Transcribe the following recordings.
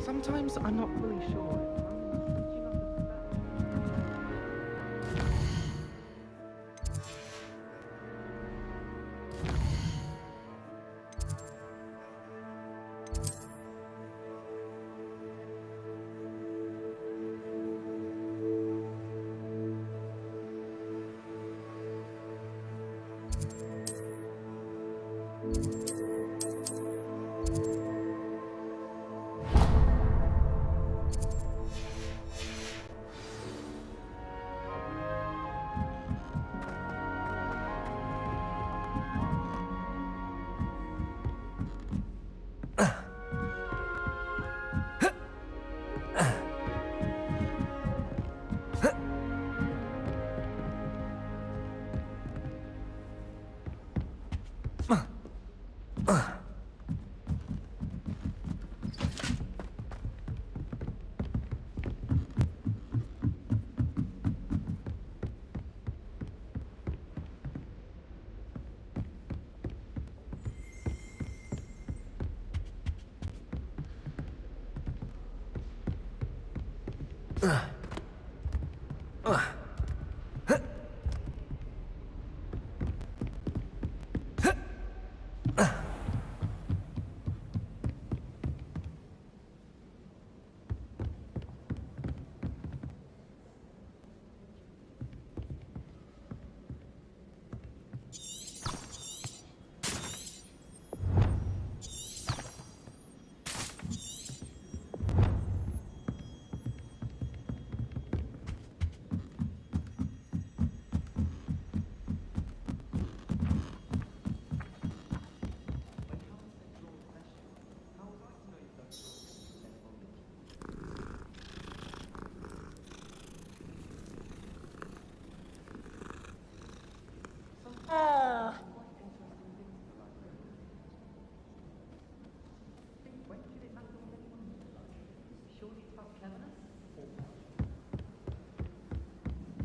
Sometimes I'm not really sure.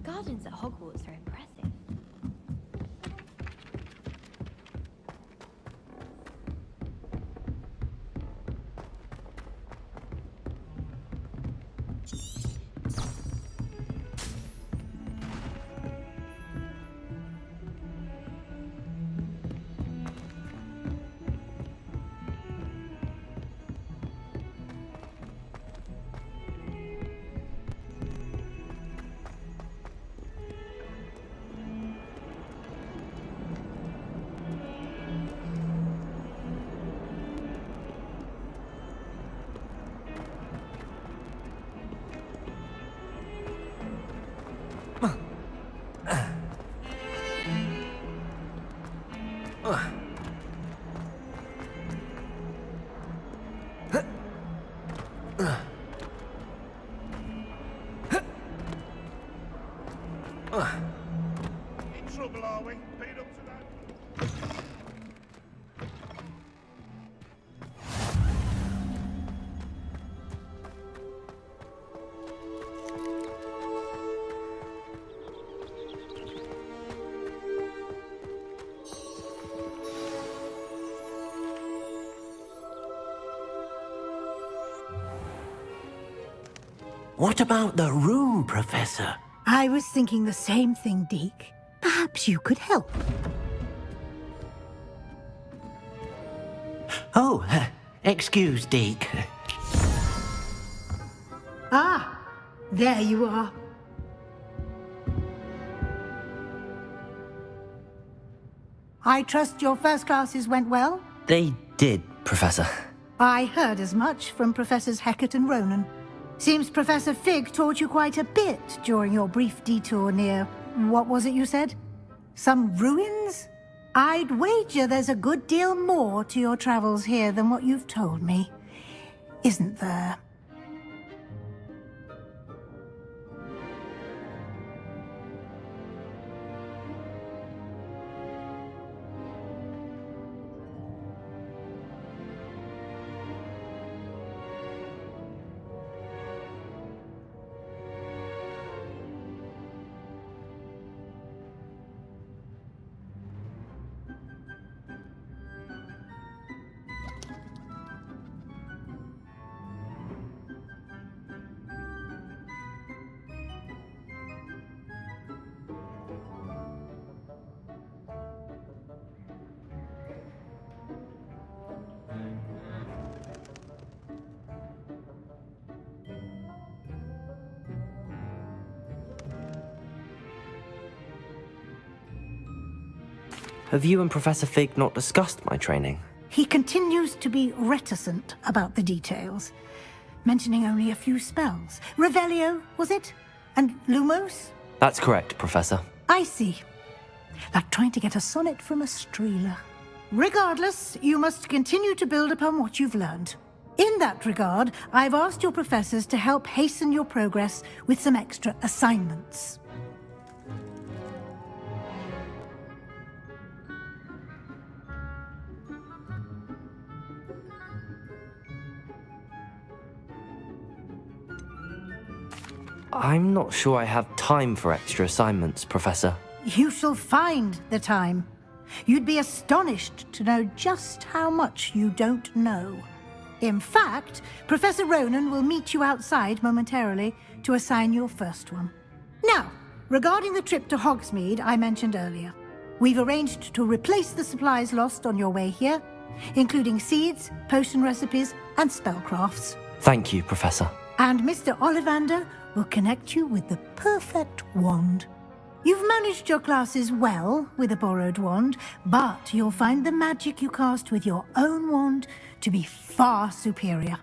Gardens at Hogwarts are impressive. In trouble, are we? Beat up to that. What about the room, Professor? I was thinking the same thing, Deke. Perhaps you could help. Oh, excuse, Deke. Ah, there you are. I trust your first classes went well? They did, Professor. I heard as much from Professors Hecat and Ronan. Seems Professor Fig taught you quite a bit during your brief detour near... what was it you said? Some ruins? I'd wager there's a good deal more to your travels here than what you've told me. Isn't there? Have you and Professor Fig not discussed my training? He continues to be reticent about the details, mentioning only a few spells. Revelio, was it? And Lumos? That's correct, Professor. I see. Like trying to get a sonnet from a streeler. Regardless, you must continue to build upon what you've learned. In that regard, I've asked your professors to help hasten your progress with some extra assignments. I'm not sure I have time for extra assignments, Professor. You shall find the time. You'd be astonished to know just how much you don't know. In fact, Professor Ronan will meet you outside momentarily to assign your first one. Now, regarding the trip to Hogsmeade I mentioned earlier, we've arranged to replace the supplies lost on your way here, including seeds, potion recipes, and spellcrafts. Thank you, Professor. And Mr. Ollivander will connect you with the perfect wand. You've managed your classes well with a borrowed wand, but you'll find the magic you cast with your own wand to be far superior.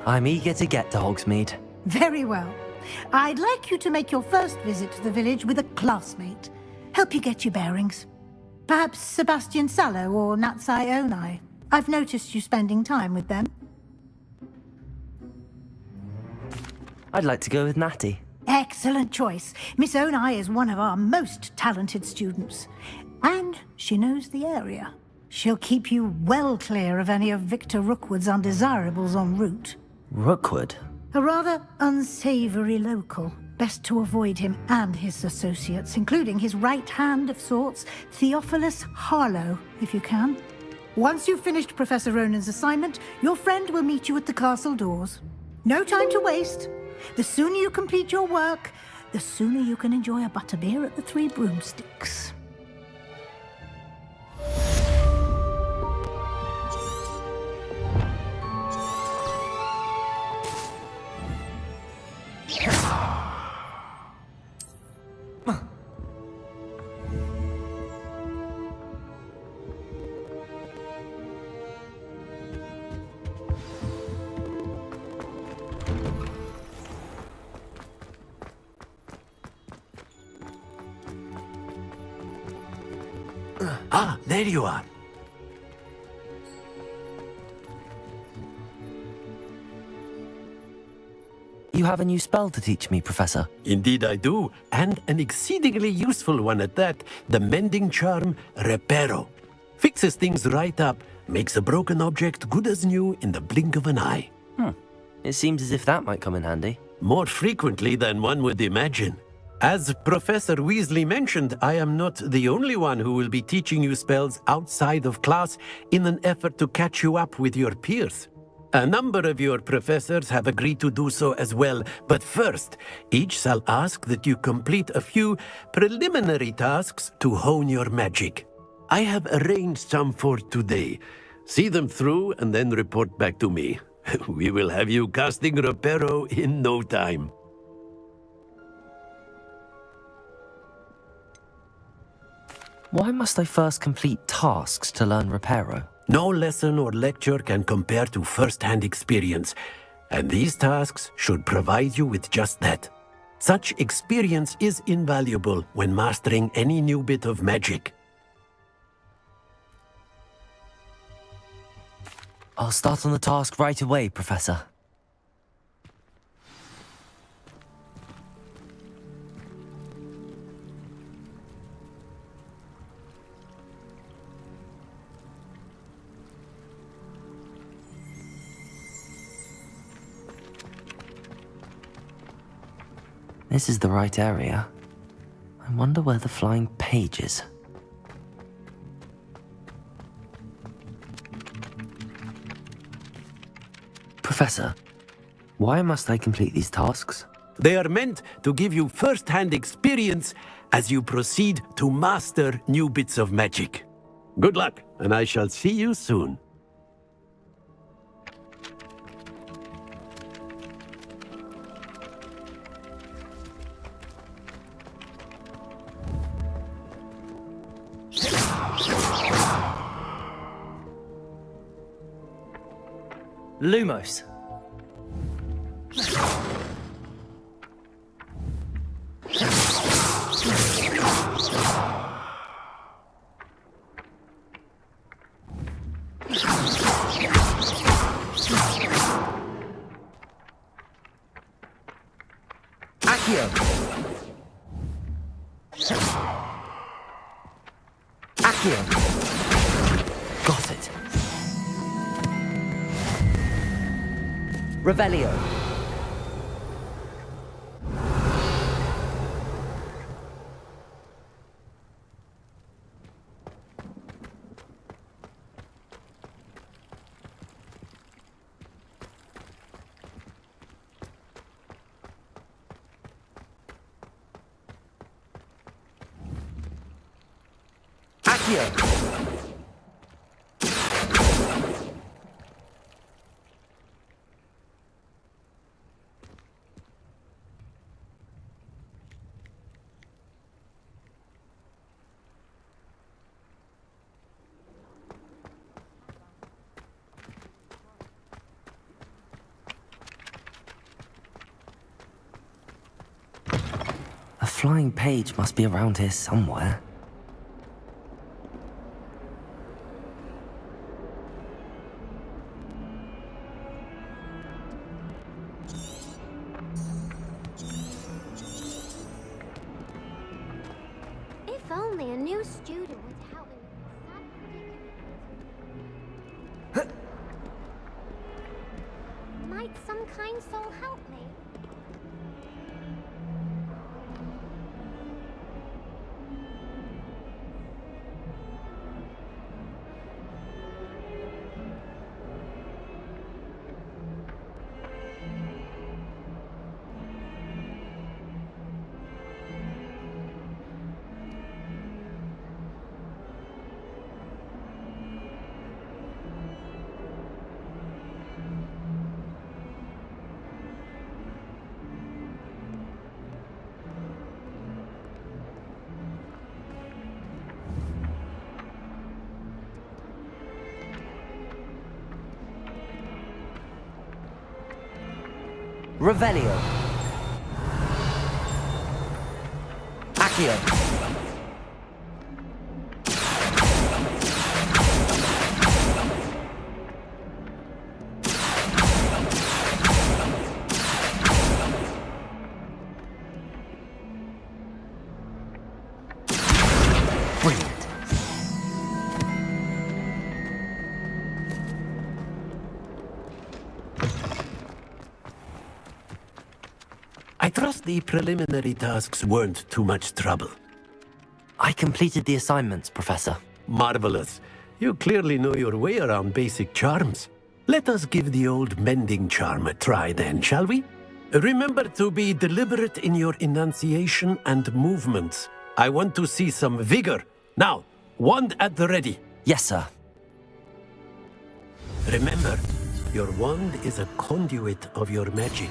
I'm eager to get to Hogsmeade. Very well. I'd like you to make your first visit to the village with a classmate. Help you get your bearings. Perhaps Sebastian Sallow or Natsai Onai. I've noticed you spending time with them. I'd like to go with Natty. Excellent choice. Miss Onai is one of our most talented students. And she knows the area. She'll keep you well clear of any of Victor Rookwood's undesirables en route. Rookwood? A rather unsavory local. Best to avoid him and his associates, including his right hand of sorts, Theophilus Harlow, if you can. Once you've finished Professor Ronan's assignment, your friend will meet you at the castle doors. No time to waste. The sooner you complete your work, the sooner you can enjoy a butterbeer at the Three Broomsticks. Ah, there you are. You have a new spell to teach me, Professor. Indeed I do, and an exceedingly useful one at that, the mending charm Reparo. Fixes things right up, makes a broken object good as new in the blink of an eye. It seems as if that might come in handy. More frequently than one would imagine. As Professor Weasley mentioned, I am not the only one who will be teaching you spells outside of class in an effort to catch you up with your peers. A number of your professors have agreed to do so as well, but first, each shall ask that you complete a few preliminary tasks to hone your magic. I have arranged some for today. See them through and then report back to me. We will have you casting Reparo in no time. Why must I first complete tasks to learn Reparo? No lesson or lecture can compare to first-hand experience, and these tasks should provide you with just that. Such experience is invaluable when mastering any new bit of magic. I'll start on the task right away, Professor. This is the right area. I wonder where the flying page is. Professor, why must I complete these tasks? They are meant to give you first-hand experience as you proceed to master new bits of magic. Good luck, and I shall see you soon. Lumos. Accio. Accio. Got it. Revelio. Accio. A flying page must be around here somewhere. If only a new student would help me with that predicament. Might some kind soul help me? Revelio. Accio. Brilliant. I trust the preliminary tasks weren't too much trouble. I completed the assignments, Professor. Marvelous. You clearly know your way around basic charms. Let us give the old mending charm a try then, shall we? Remember to be deliberate in your enunciation and movements. I want to see some vigor. Now, wand at the ready. Yes, sir. Remember, your wand is a conduit of your magic.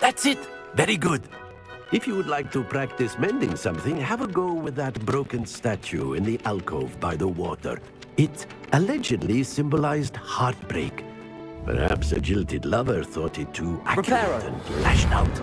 That's it! Very good. If you would like to practice mending something, have a go with that broken statue in the alcove by the water. It allegedly symbolized heartbreak. Perhaps a jilted lover thought it too accurate Reparo. and lashed out.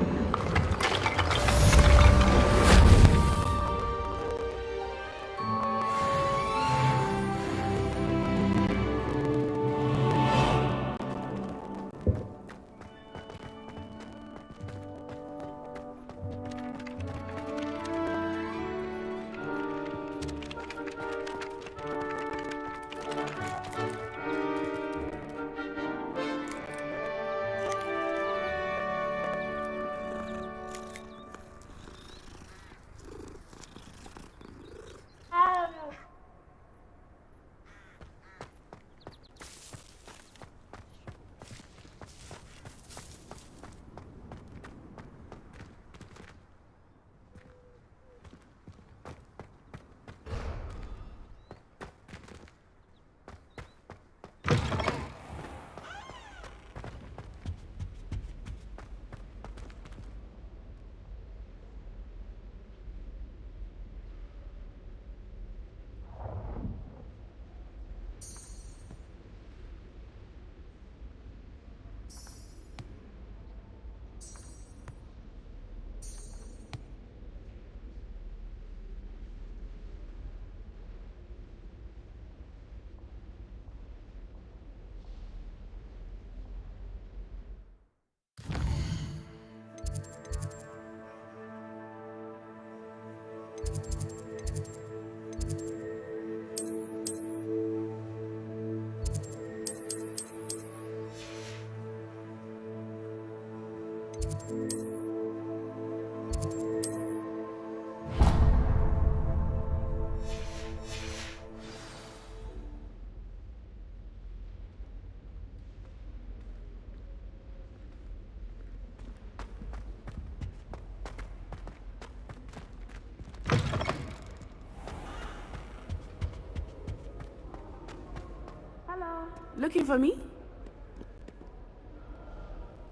Looking for me?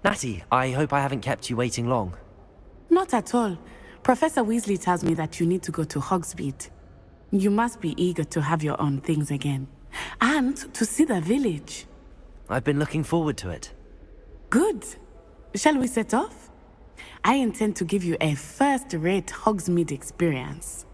Natty, I hope I haven't kept you waiting long. Not at all. Professor Weasley tells me that you need to go to Hogsmeade. You must be eager to have your own things again. And to see the village. I've been looking forward to it. Good. Shall we set off? I intend to give you a first-rate Hogsmeade experience.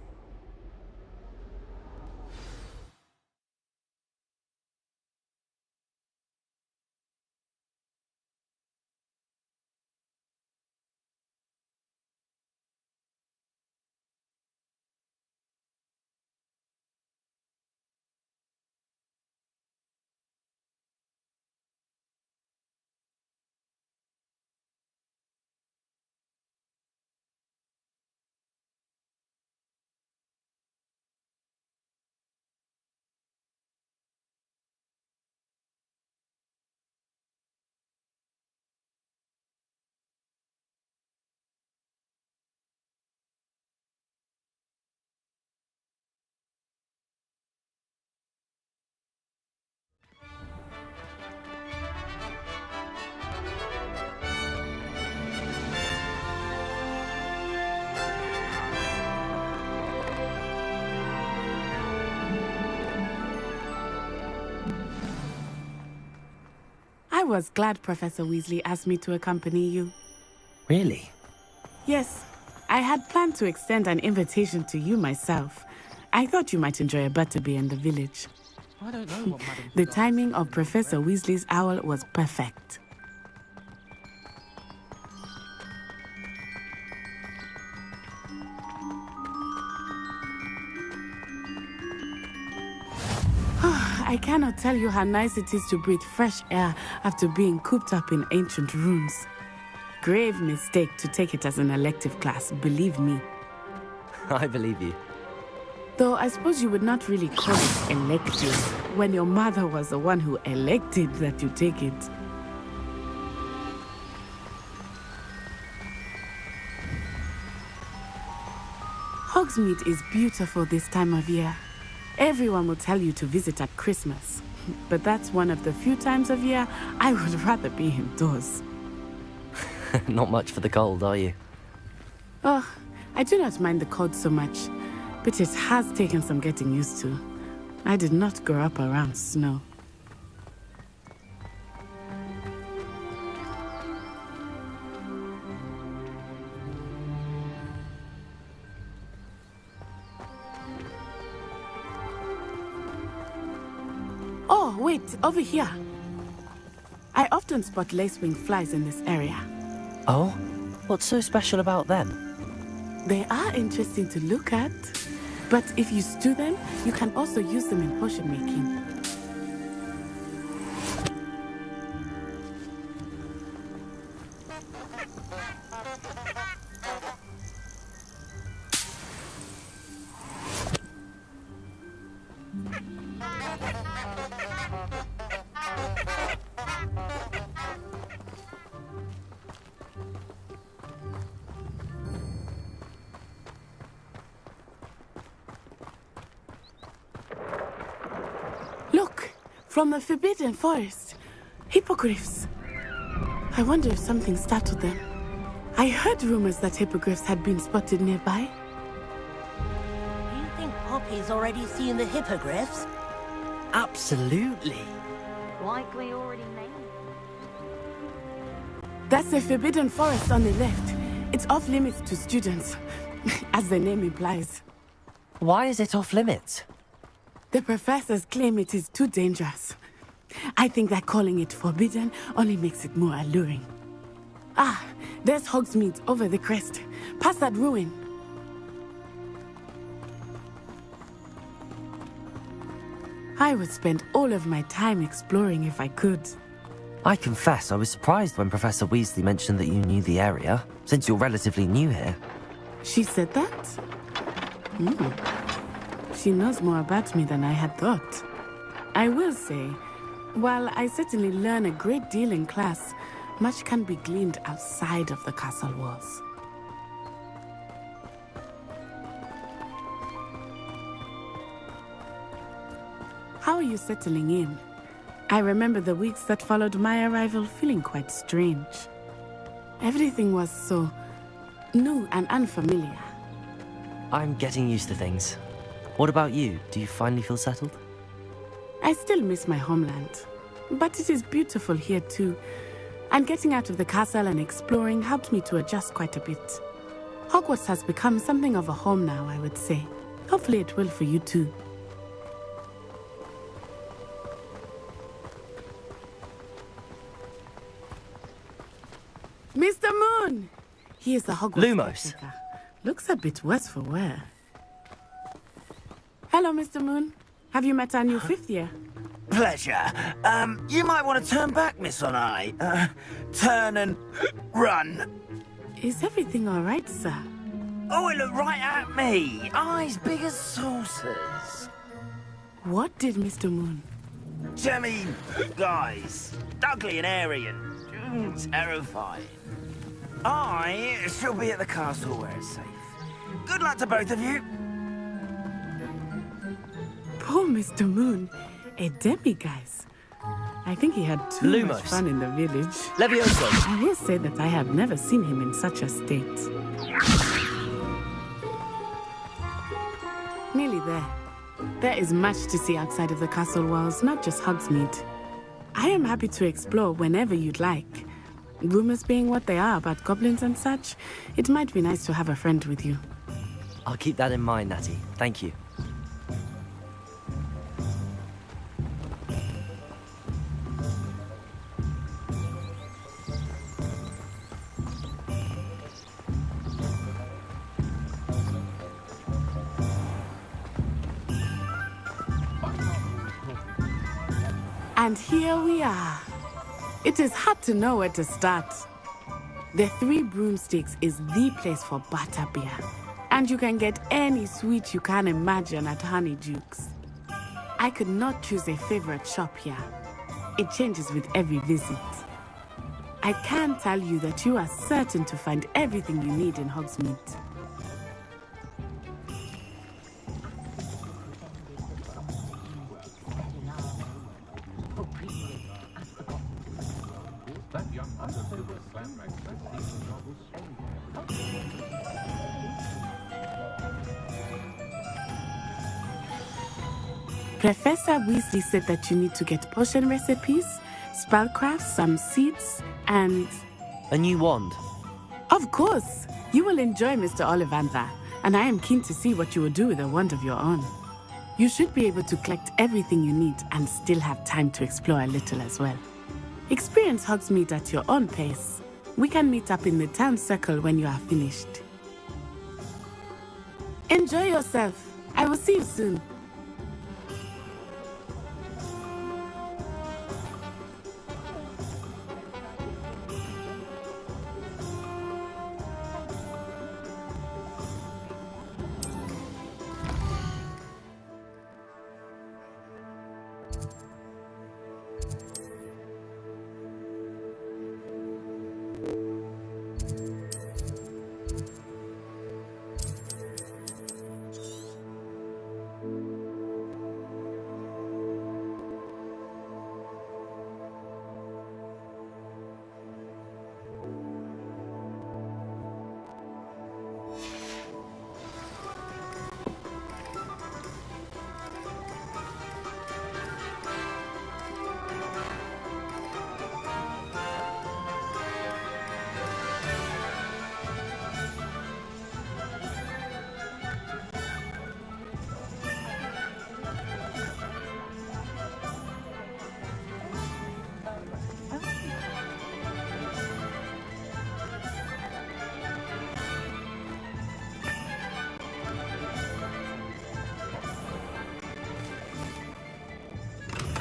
was glad Professor Weasley asked me to accompany you. Really? Yes, I had planned to extend an invitation to you myself. I thought you might enjoy a butterbeer in the village. I don't know what Madam The timing of Professor Weasley's owl was perfect. I cannot tell you how nice it is to breathe fresh air after being cooped up in ancient rooms. Grave mistake to take it as an elective class, believe me. I believe you. Though I suppose you would not really call it elective when your mother was the one who elected that you take it. Hogsmeade is beautiful this time of year. Everyone will tell you to visit at Christmas, but that's one of the few times of year I would rather be indoors. Not much for the cold, are you? Oh, I do not mind the cold so much, but it has taken some getting used to. I did not grow up around snow. Oh, wait, over here. I often spot lacewing flies in this area. Oh? What's so special about them? They are interesting to look at, but if you stew them, you can also use them in potion making. Look, from the Forbidden Forest. Hippogriffs. I wonder if something startled them. I heard rumors that hippogriffs had been spotted nearby. Do you think Poppy's already seen the hippogriffs? Absolutely. Likely already named. That's the Forbidden Forest on the left. It's off limits to students, as the name implies. Why is it off limits? The professors claim it is too dangerous. I think that calling it forbidden only makes it more alluring. Ah, there's Hogsmeade over the crest. Past that ruin. I would spend all of my time exploring if I could. I confess I was surprised when Professor Weasley mentioned that you knew the area, since you're relatively new here. She said that? She knows more about me than I had thought. I will say, while I certainly learn a great deal in class, much can be gleaned outside of the castle walls. How are you settling in? I remember the weeks that followed my arrival feeling quite strange. Everything was so new and unfamiliar. I'm getting used to things. What about you? Do you finally feel settled? I still miss my homeland, but it is beautiful here too. And getting out of the castle and exploring helped me to adjust quite a bit. Hogwarts has become something of a home now, I would say. Hopefully it will for you too. Mr. Moon! He is the Hogwarts Lumos. caretaker. Looks a bit worse for wear. Hello, Mr. Moon. Have you met our new fifth year? Pleasure. You might want to turn back, Miss Onai. Turn and run. Is everything all right, sir? Oh, it looked right at me. Eyes big as saucers. What did Mr. Moon? Jemmy, guys. Ugly and airy and terrifying. I shall be at the castle where it's safe. Good luck to both of you. Poor Mr. Moon, a demiguise. I think he had too much Lumos. fun in the village. Levioso. I will say that I have never seen him in such a state. Nearly there. There is much to see outside of the castle walls, not just Hogsmeade. I am happy to explore whenever you'd like. Rumors being what they are about goblins and such, it might be nice to have a friend with you. I'll keep that in mind, Natty. Thank you. And here we are. It is hard to know where to start. The Three Broomsticks is the place for butterbeer. And you can get any sweet you can imagine at Honeydukes. I could not choose a favorite shop here. It changes with every visit. I can tell you that you are certain to find everything you need in Hogsmeade. Professor Weasley said that you need to get potion recipes, spellcraft, some seeds, and... A new wand. Of course! You will enjoy Mr. Ollivander, and I am keen to see what you will do with a wand of your own. You should be able to collect everything you need and still have time to explore a little as well. Experience Hogsmeade at your own pace. We can meet up in the town circle when you are finished. Enjoy yourself. I will see you soon.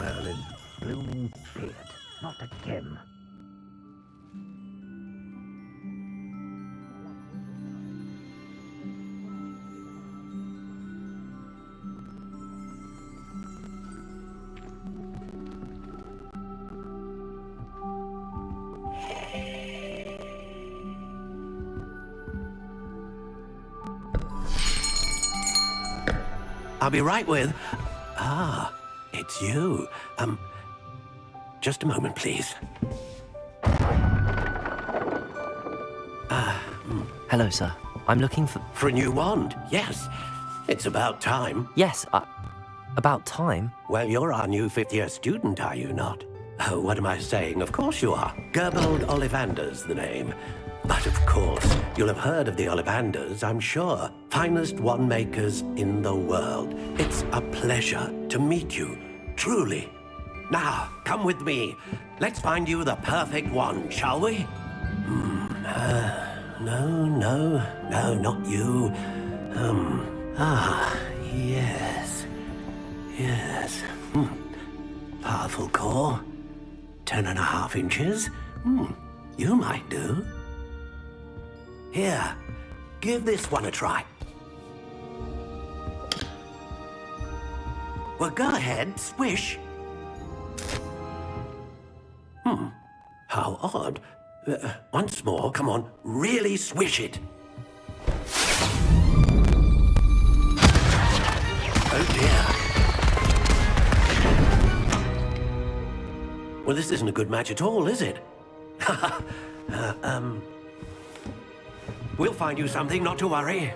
Merlin, blooming beard, not again. I'll be right with... Ah, it's you. Just a moment, please. Hello, sir. I'm looking for... For a new wand, yes. It's about time. Yes, about time. Well, you're our new fifth-year student, are you not? Oh, what am I saying? Of course you are. Gerbold Ollivander's the name. But of course, you'll have heard of the Ollivanders, I'm sure. Finest wand makers in the world. It's a pleasure to meet you, truly. Now, come with me. Let's find you the perfect wand, shall we? No, not you. Yes. Powerful core. 10.5 inches. You might do. Here, give this one a try. Well, go ahead, swish. How odd. Once more, come on, really swish it. Oh dear. Well, this isn't a good match at all, is it? We'll find you something, not to worry.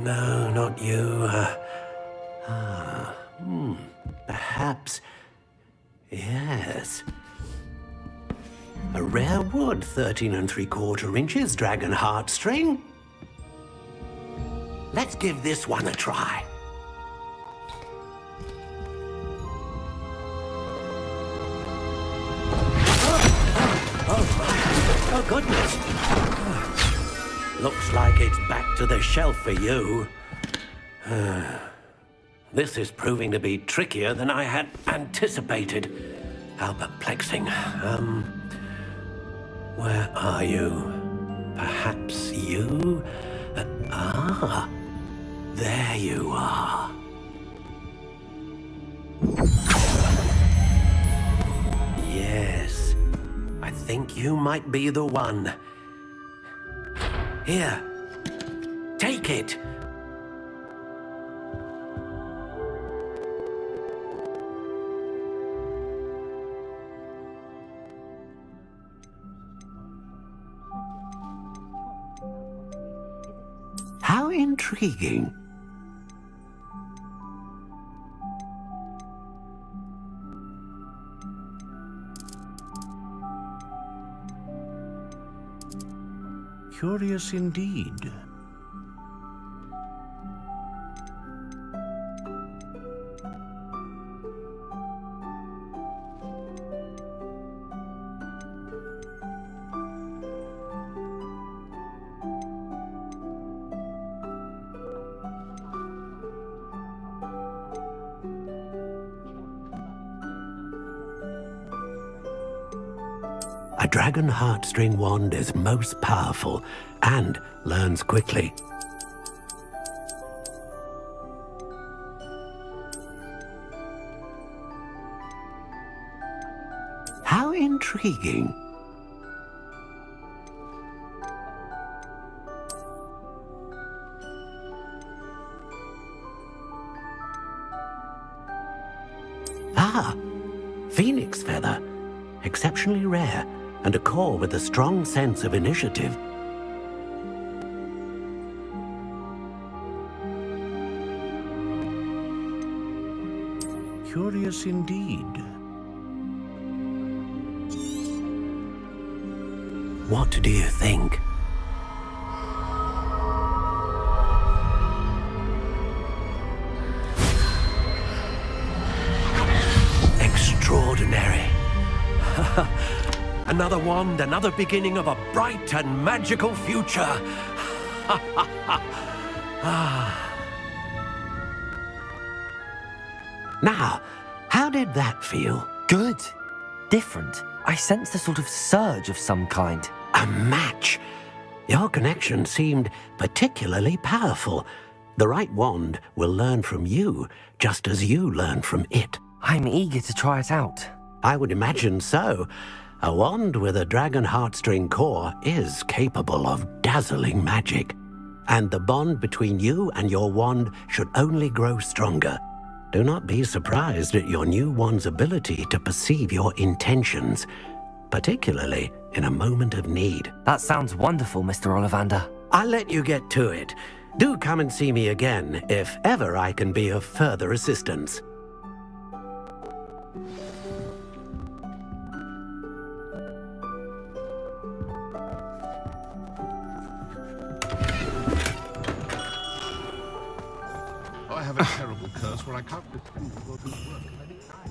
No, not you. Perhaps Yes. A rare wood, 13 3/4 inches, dragon heartstring. Let's give this one a try. Oh, goodness. Looks like it's back to the shelf for you. This is proving to be trickier than I had anticipated. How perplexing. Where are you? Perhaps you? There you are. Yes, I think you might be the one. Here, take it. How intriguing. Curious indeed. A dragon heartstring wand is most powerful and learns quickly. How intriguing. Ah, phoenix feather. Exceptionally rare, and a core with a strong sense of initiative. Curious indeed. What do you think? Extraordinary. Another wand, another beginning of a bright and magical future. Now, how did that feel? Good. Different. I sensed a sort of surge of some kind. A match. Your connection seemed particularly powerful. The right wand will learn from you, just as you learn from it. I'm eager to try it out. I would imagine so. A wand with a dragon heartstring core is capable of dazzling magic. And the bond between you and your wand should only grow stronger. Do not be surprised at your new wand's ability to perceive your intentions, particularly in a moment of need. That sounds wonderful, Mr. Ollivander. I'll let you get to it. Do come and see me again if ever I can be of further assistance. I have a terrible curse where I can't go to school or do work of any kind.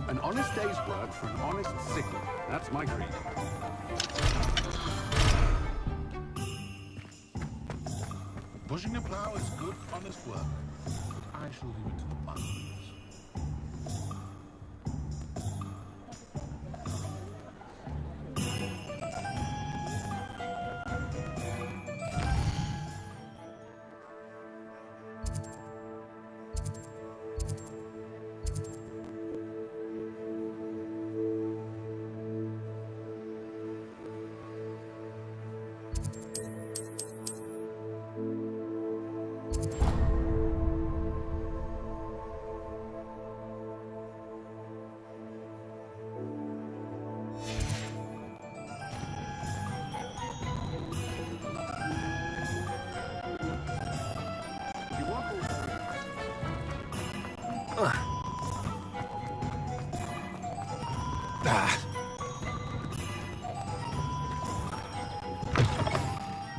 An honest day's work for an honest sickle. That's my creed. Pushing a plough is good, honest work. But I shall leave it to the butlers.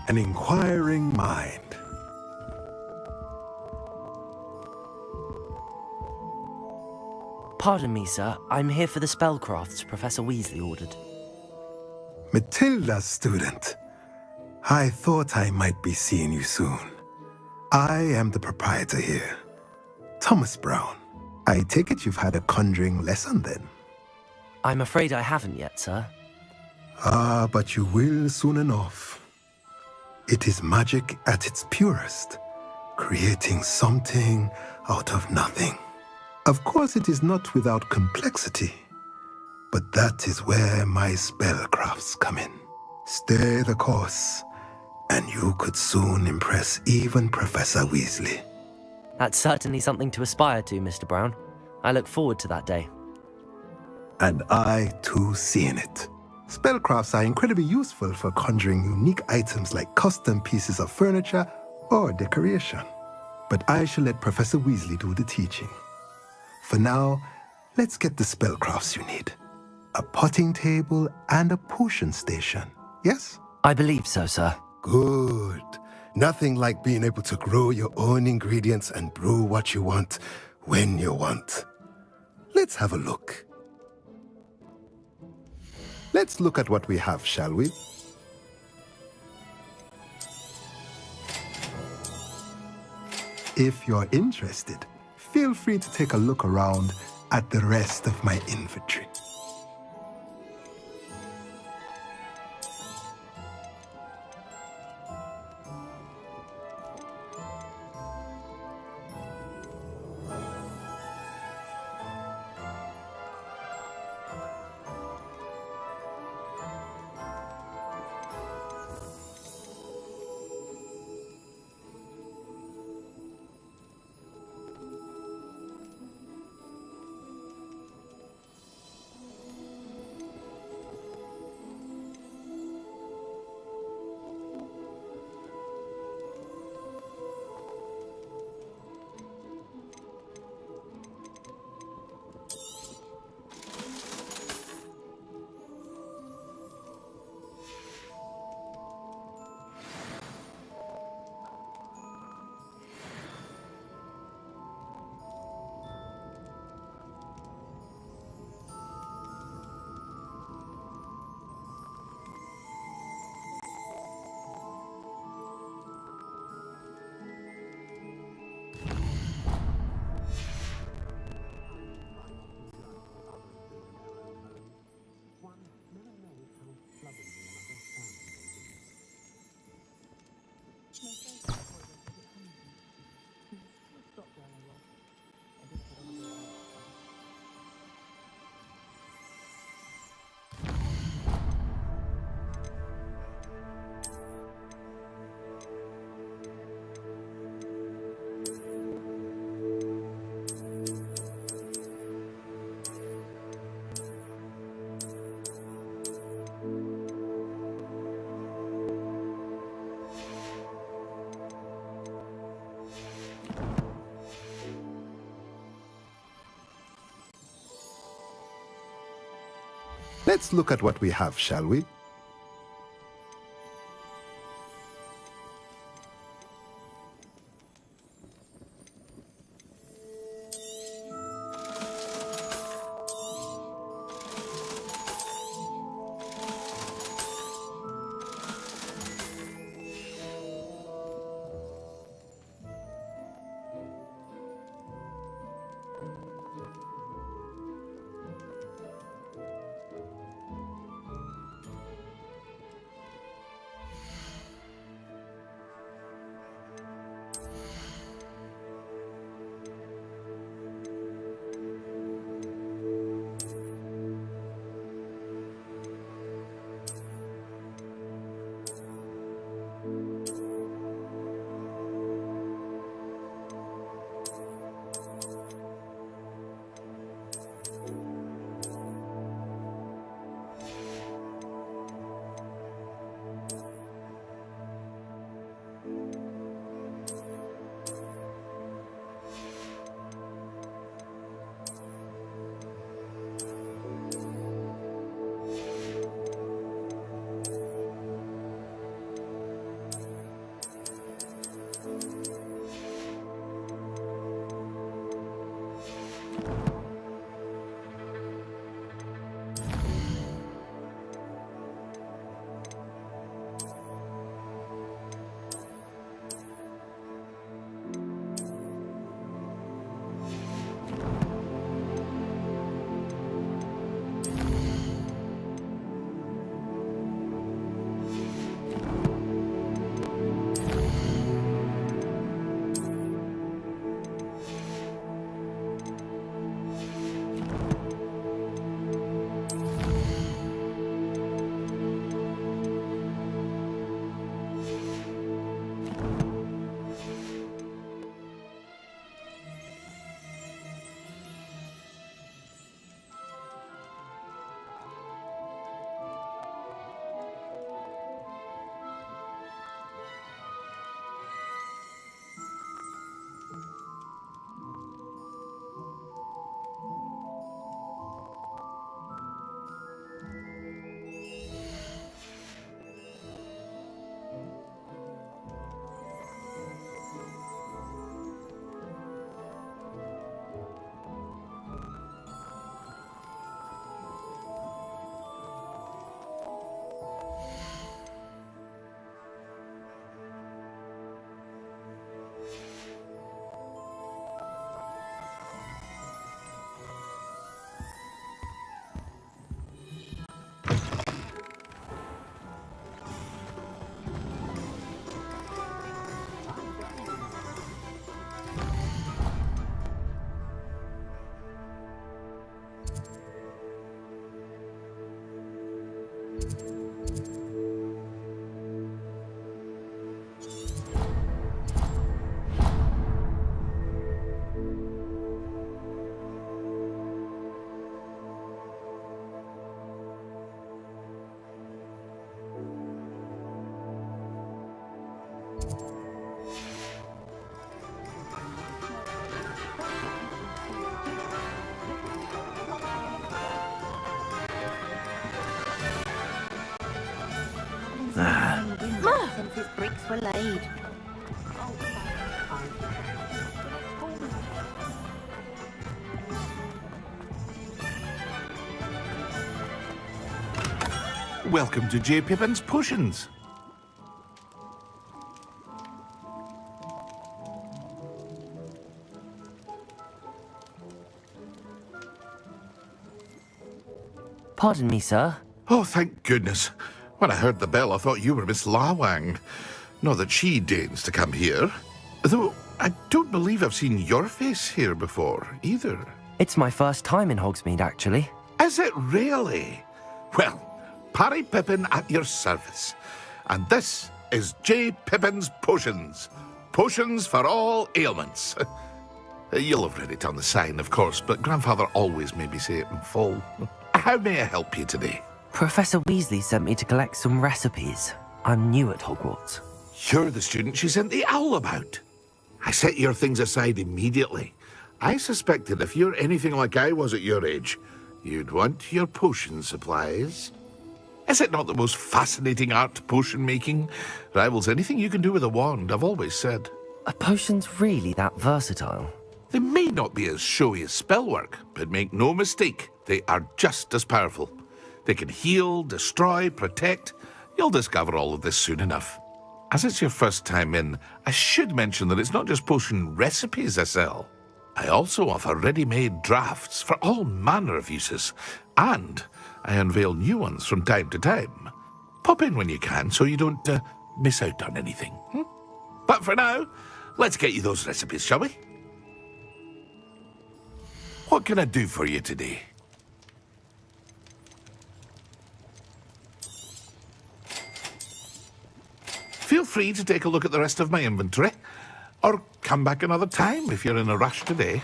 An inquiring mind. Pardon me, sir. I'm here for the spellcrafts Professor Weasley ordered. Matilda's student. I thought I might be seeing you soon. I am the proprietor here, Thomas Brown. I take it you've had a conjuring lesson then? I'm afraid I haven't yet, sir. Ah, but you will soon enough. It is magic at its purest, creating something out of nothing. Of course, it is not without complexity, but that is where my spellcrafts come in. Stay the course, and you could soon impress even Professor Weasley. That's certainly something to aspire to, Mr. Brown. I look forward to that day. And I, too, seeing it. Spellcrafts are incredibly useful for conjuring unique items like custom pieces of furniture or decoration. But I shall let Professor Weasley do the teaching. For now, let's get the spellcrafts you need. A potting table and a potion station, yes? I believe so, sir. Good. Nothing like being able to grow your own ingredients and brew what you want when you want. Let's have a look. Let's look at what we have, shall we? If you're interested, feel free to take a look around at the rest of my inventory. Let's look at what we have, shall we? his bricks were laid. Welcome to J. Pippin's Potions. Pardon me, sir. Oh, thank goodness. When I heard the bell, I thought you were Miss Lawang. Not that she deigns to come here. Though I don't believe I've seen your face here before, either. It's my first time in Hogsmeade, actually. Is it really? Well, Parry Pippin at your service. And this is J. Pippin's Potions. Potions for all ailments. You'll have read it on the sign, of course, but Grandfather always made me say it in full. How may I help you today? Professor Weasley sent me to collect some recipes. I'm new at Hogwarts. You're the student she sent the owl about. I set your things aside immediately. I suspected if you're anything like I was at your age, you'd want your potion supplies. Is it not the most fascinating art, potion making? Rivals anything you can do with a wand, I've always said. Are potions really that versatile? They may not be as showy as spellwork, but make no mistake, they are just as powerful. They can heal, destroy, protect. You'll discover all of this soon enough. As it's your first time in, I should mention that it's not just potion recipes I sell. I also offer ready-made drafts for all manner of uses, and I unveil new ones from time to time. Pop in when you can so you don't miss out on anything. But for now, let's get you those recipes, shall we? What can I do for you today? Feel free to take a look at the rest of my inventory, or come back another time if you're in a rush today.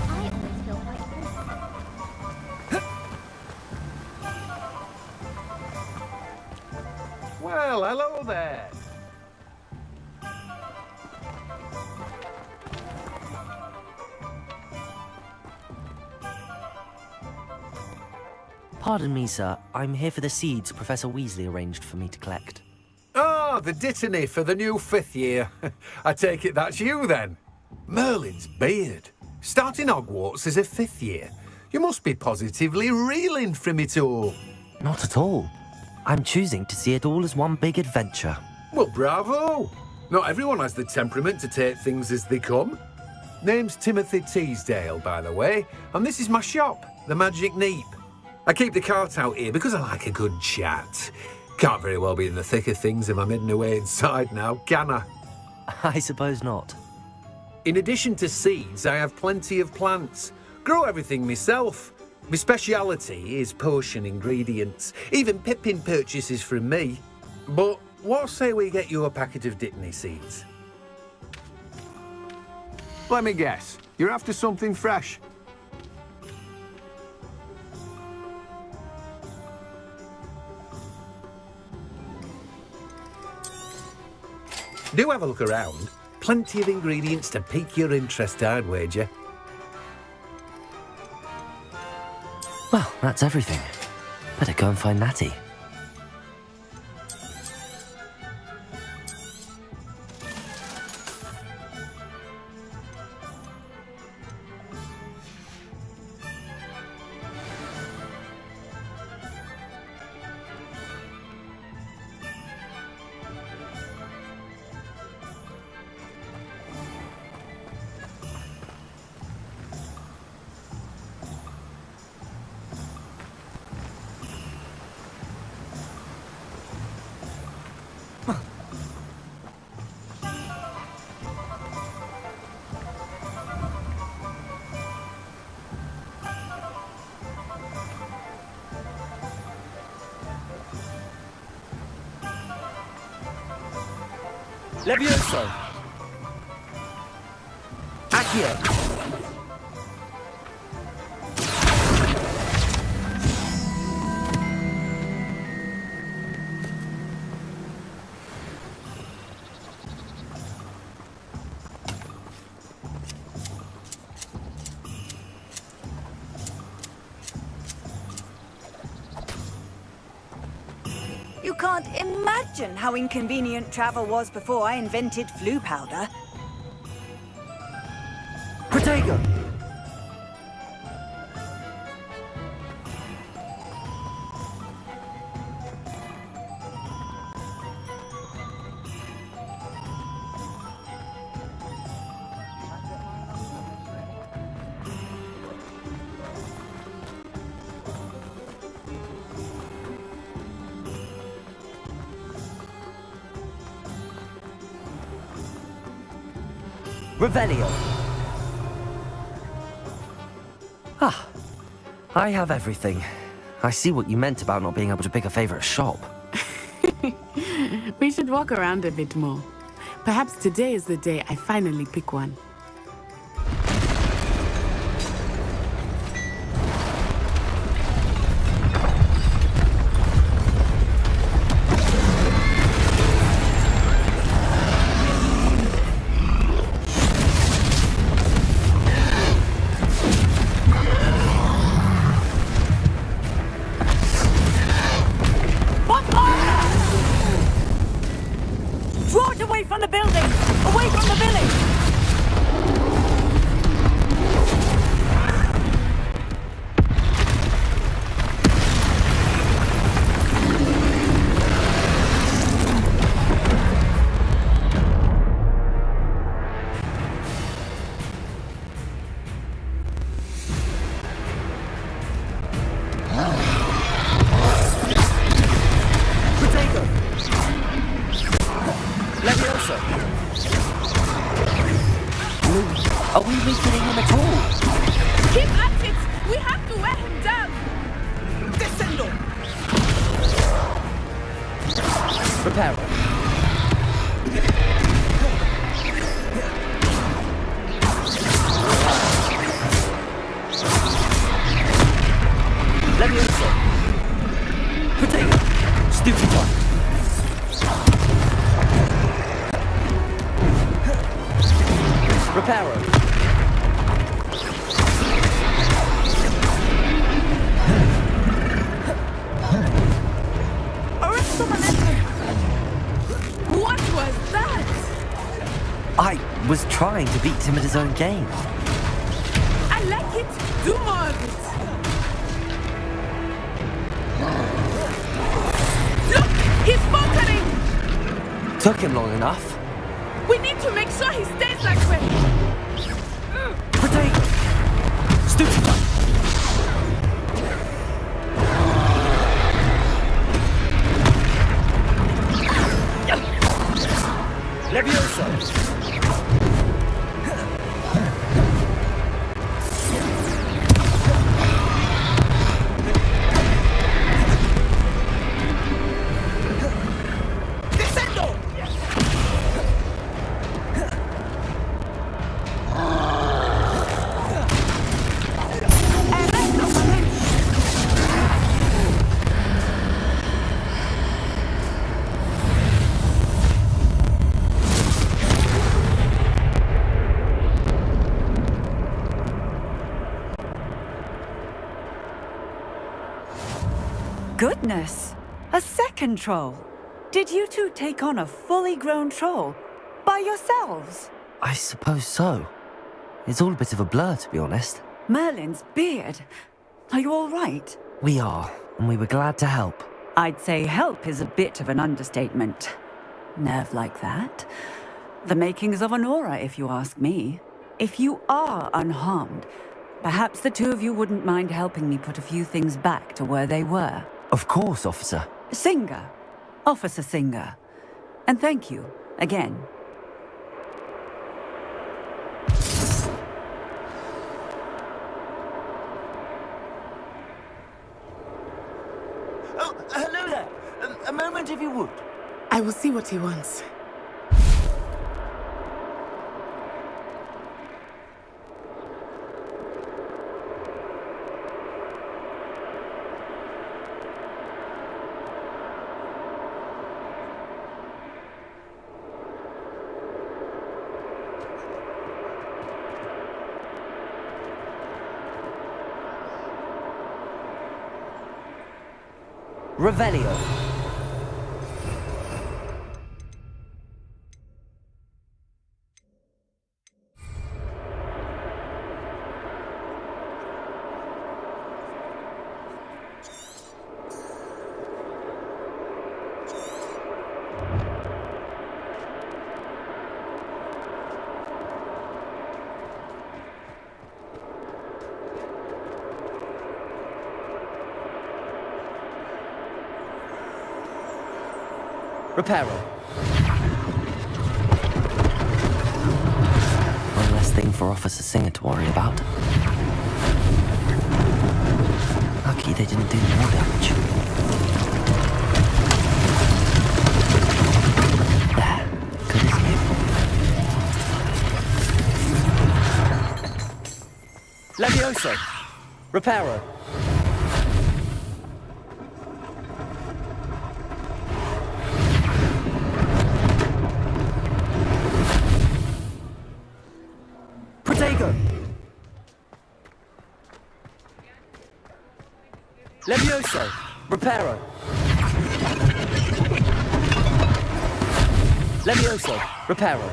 I always feel quite good. Well, hello there. Pardon me, sir. I'm here for the seeds Professor Weasley arranged for me to collect. Ah, the dittany for the new 5th year. I take it that's you then. Merlin's beard. Starting Hogwarts as a 5th year. You must be positively reeling from it all. Not at all. I'm choosing to see it all as one big adventure. Well, bravo. Not everyone has the temperament to take things as they come. Name's Timothy Teasdale, by the way, and this is my shop, the Magic Neep. I keep the cart out here because I like a good chat. Can't very well be in the thick of things if I'm hidden away inside now, can I? I suppose not. In addition to seeds, I have plenty of plants. Grow everything myself. My speciality is potion ingredients. Even Pippin purchases from me. But what say we get you a packet of Dittany seeds? Let me guess. You're after something fresh. Do have a look around. Plenty of ingredients to pique your interest, I'd wager. Well, that's everything. Better go and find Natty. Levioso! Accio! You can't imagine how inconvenient travel was before I invented flu powder. Protego! Revelio. Ah, I have everything. I see what you meant about not being able to pick a favorite shop. We should walk around a bit more. Perhaps today is the day I finally pick one. hitting him at all. Keep at it! We have to wear him down! Descendo! Reparo. Levioso. Potato. Stupefy. Reparo. What was that? I was trying to beat him at his own game. I like it. Do more of it. Look! He's faltering! Took him long enough. We need to make sure he stays that way. Potato. Stupefy. Levioso. Goodness! A second troll! Did you two take on a fully grown troll? By yourselves? I suppose so. It's all a bit of a blur, to be honest. Merlin's beard. Are you all right? We are, and we were glad to help. I'd say help is a bit of an understatement. Nerve like that. The makings of an aura, if you ask me. If you are unharmed, perhaps the two of you wouldn't mind helping me put a few things back to where they were. Of course, officer. Singer. Officer Singer. And thank you, again. Oh, hello there. A moment if you would. I will see what he wants. Revelio. Reparo. One less thing for Officer Singer to worry about. Lucky they didn't do more damage. There. Good as new. Levioso. Reparo. Levioso. Reparo. Levioso. Reparo.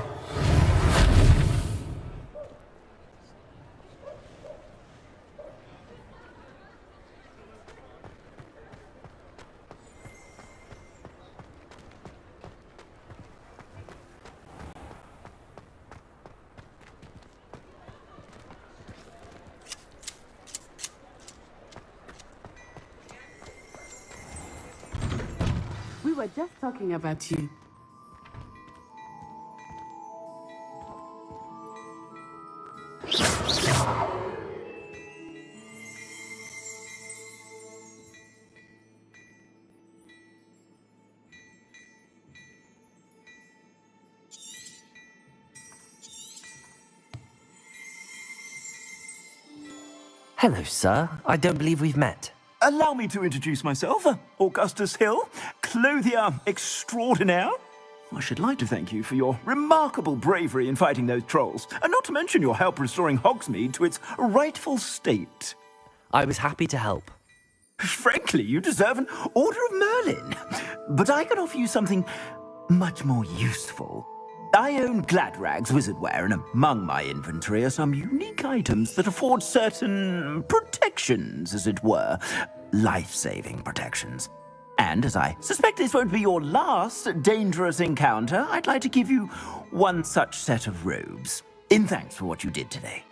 We were just talking about you. Hello, sir. I don't believe we've met. Allow me to introduce myself, Augustus Hill, clothier extraordinaire. I should like to thank you for your remarkable bravery in fighting those trolls, and not to mention your help restoring Hogsmeade to its rightful state. I was happy to help. Frankly, you deserve an Order of Merlin. But I can offer you something much more useful. I own Gladrag's wizardware, and among my inventory are some unique items that afford certain protections, as it were. Life-saving protections. And as I suspect this won't be your last dangerous encounter, I'd like to give you one such set of robes, in thanks for what you did today.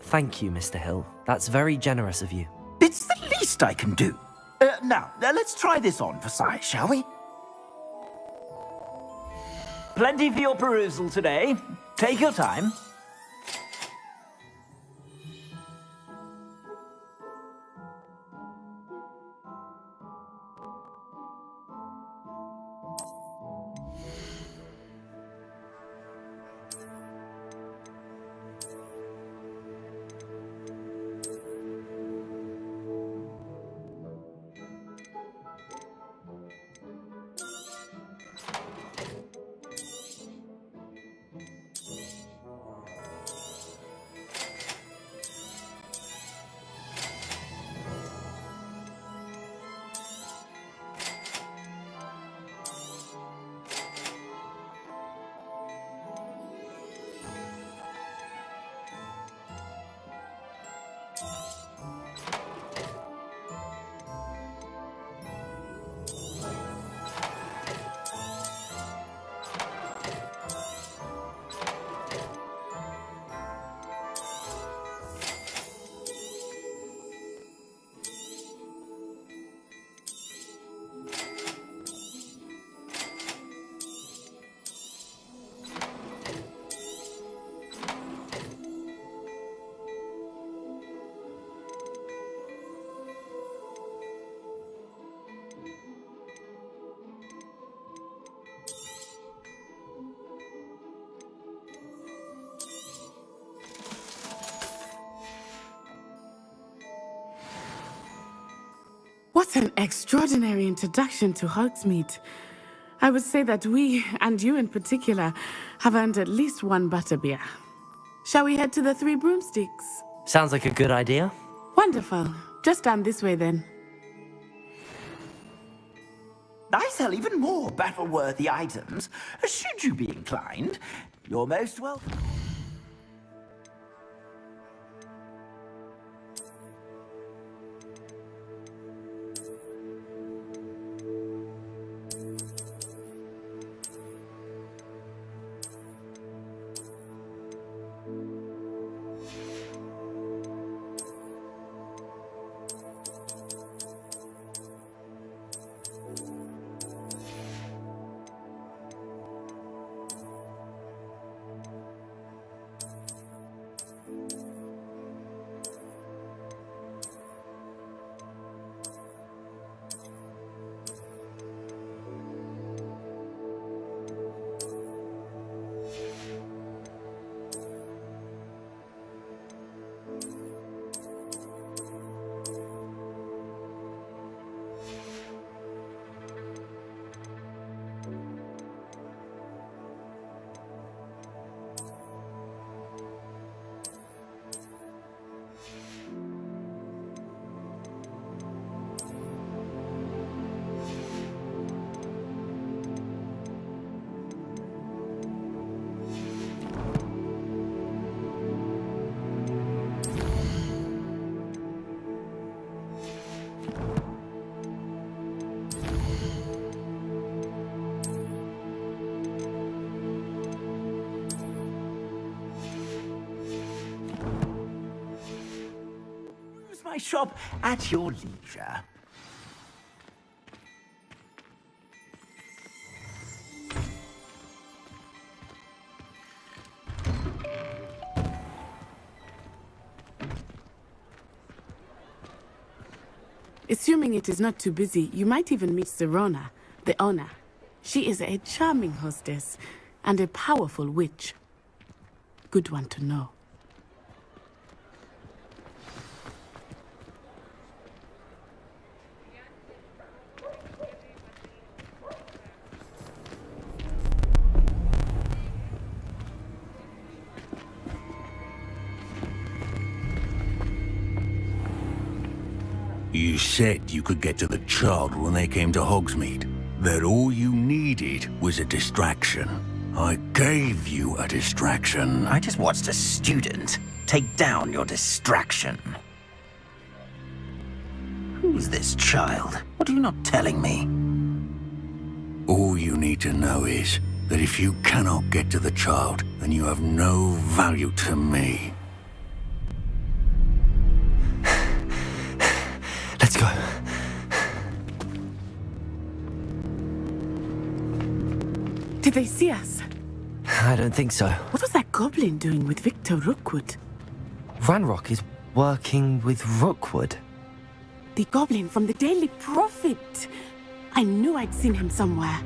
Thank you, Mr. Hill. That's very generous of you. It's the least I can do. Now, let's try this on for size, shall we? Plenty for your perusal today. Take your time. What an extraordinary introduction to Hogsmeade. I would say that we, and you in particular, have earned at least one butterbeer. Shall we head to the Three Broomsticks? Sounds like a good idea. Wonderful. Just down this way then. I sell even more battle-worthy items. Should you be inclined, you're most welcome. shop at your leisure. Assuming it is not too busy, you might even meet Serona, the owner. She is a charming hostess and a powerful witch. Good one to know. You said you could get to the child when they came to Hogsmeade. That all you needed was a distraction. I gave you a distraction. I just watched a student take down your distraction. Who's this child? What are you not telling me? All you need to know is that if you cannot get to the child, then you have no value to me. Let's go. Did they see us? I don't think so. What was that goblin doing with Victor Rookwood? Ranrock is working with Rookwood. The goblin from the Daily Prophet. I knew I'd seen him somewhere.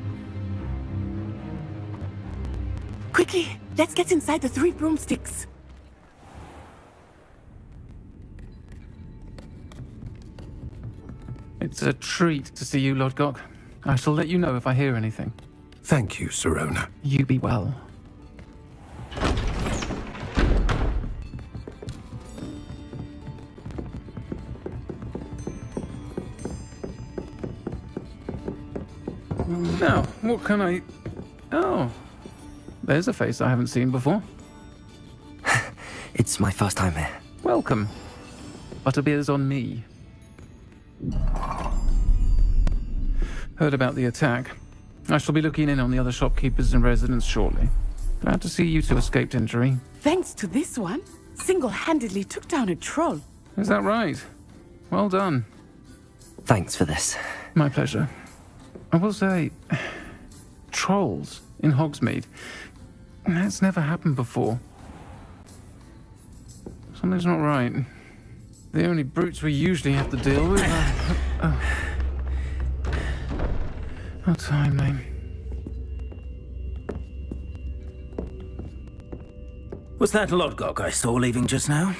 Quickly, let's get inside the 3 broomsticks. It's a treat to see you, Lodgok. I shall let you know if I hear anything. Thank you, Serona. You be well. Now, what can I... Oh, there's a face I haven't seen before. It's my first time here. Welcome. Butterbeer's on me. Heard about the attack. I shall be looking in on the other shopkeepers and residents shortly. Glad to see you two escaped injury. Thanks to this one, single-handedly took down a troll. Is that right? Well done. Thanks for this. My pleasure. I will say, trolls in Hogsmeade. That's never happened before. Something's not right. The only brutes we usually have to deal with are... Oh, timely. Was that Lodgok I saw leaving just now?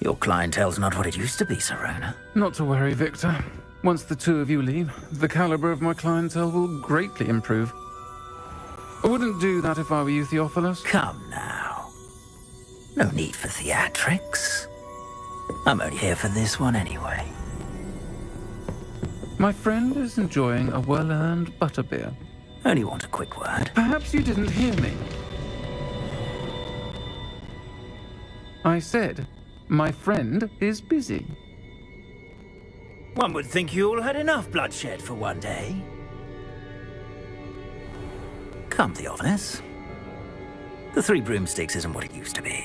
Your clientele's not what it used to be, Serona. Not to worry, Victor. Once the two of you leave, the caliber of my clientele will greatly improve. I wouldn't do that if I were you, Theophilus. Come now. No need for theatrics. I'm only here for this one anyway. My friend is enjoying a well-earned butterbeer. Only want a quick word. Perhaps you didn't hear me. I said, my friend is busy. One would think you all had enough bloodshed for one day. Come, Theophilus. The 3 broomsticks isn't what it used to be.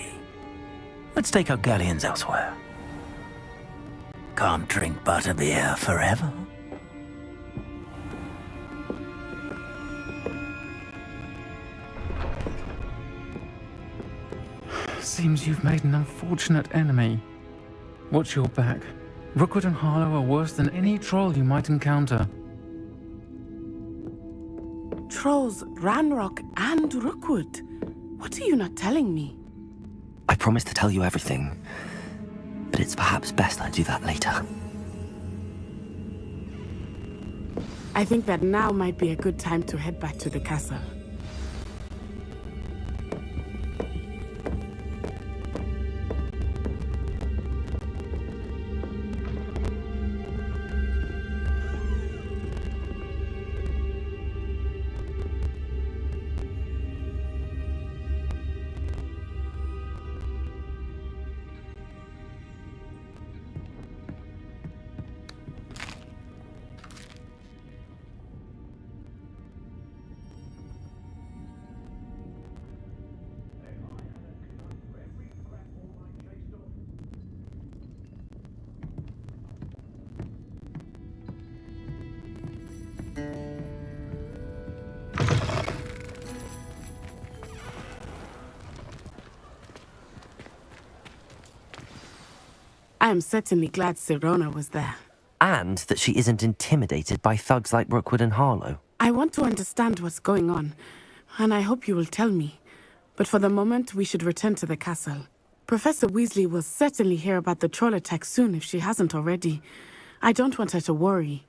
Let's take our galleons elsewhere. Can't drink butterbeer forever. Seems you've made an unfortunate enemy. Watch your back. Rookwood and Harlow are worse than any troll you might encounter. Trolls, Ranrock, and Rookwood. What are you not telling me? I promised to tell you everything, but it's perhaps best I do that later. I think that now might be a good time to head back to the castle. am certainly glad Sirona was there. And that she isn't intimidated by thugs like Rookwood and Harlow. I want to understand what's going on, and I hope you will tell me. But for the moment, we should return to the castle. Professor Weasley will certainly hear about the troll attack soon if she hasn't already. I don't want her to worry.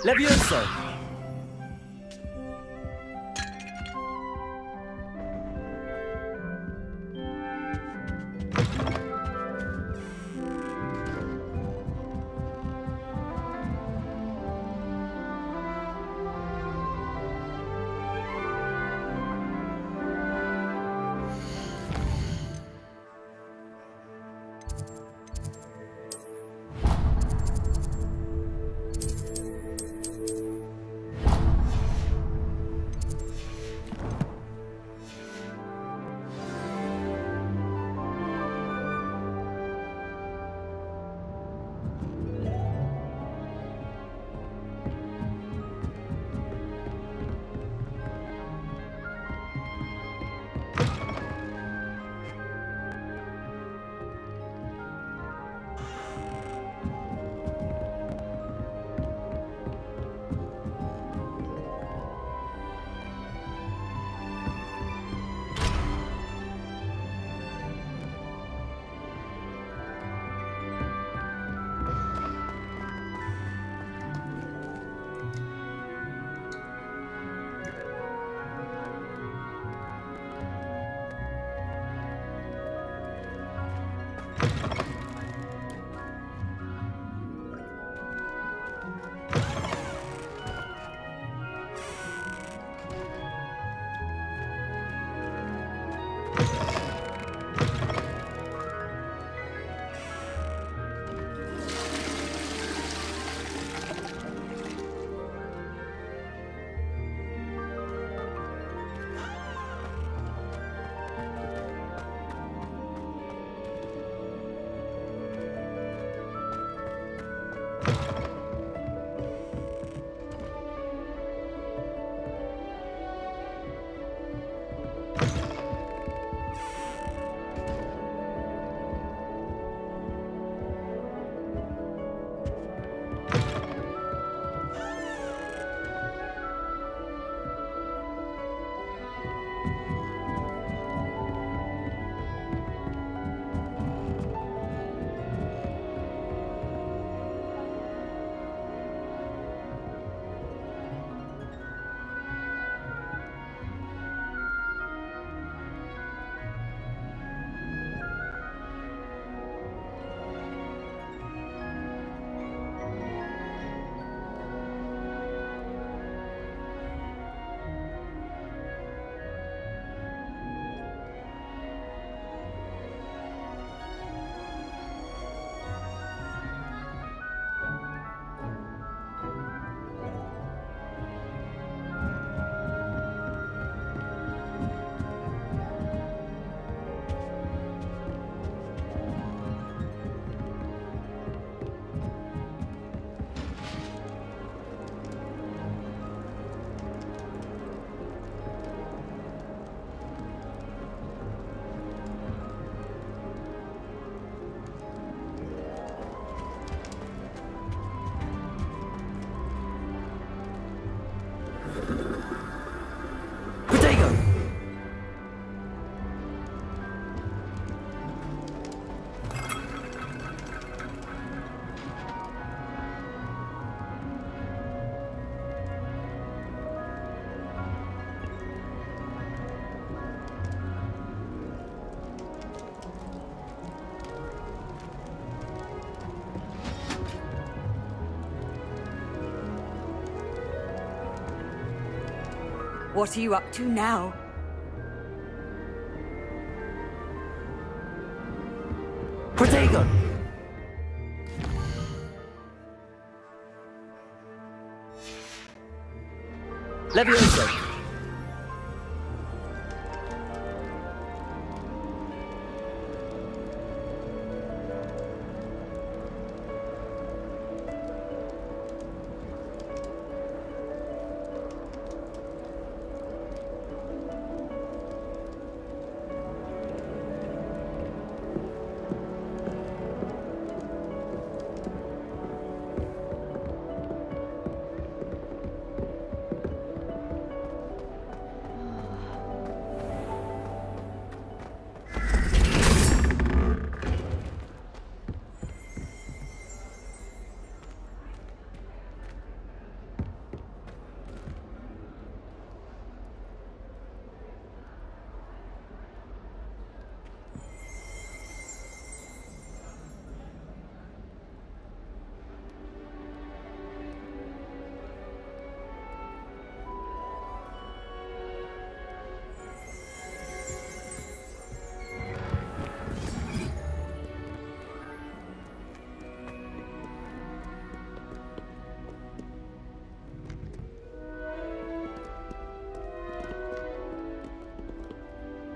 Levioso! What are you up to now? Protego! Levioso!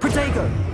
Protego!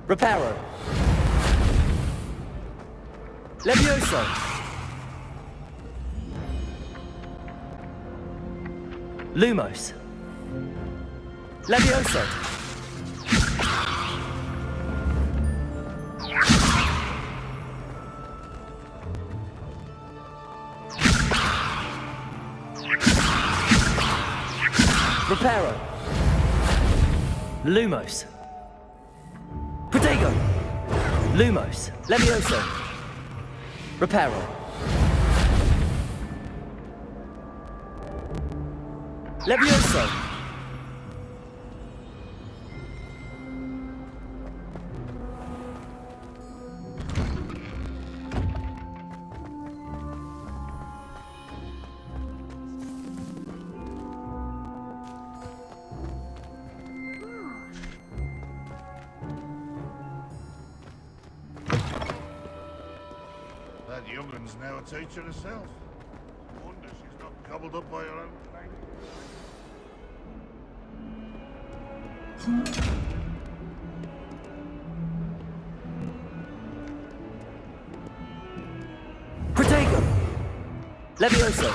Reparo. Levioso. Lumos. Levioso. Reparo. Lumos. Protego. Lumos. Levioso. Reparo. Levioso! That young'un's now a teacher herself. Wonder she's not gobbled up by her own thing. Protego! Levioso!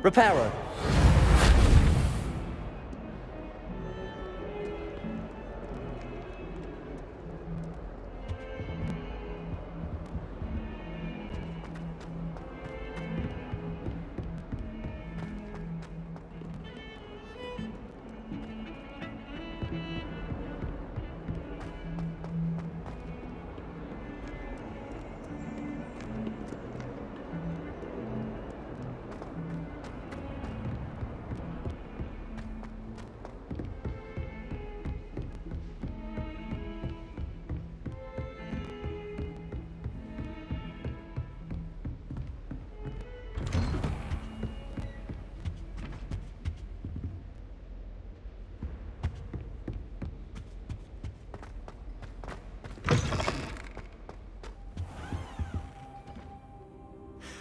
Reparo!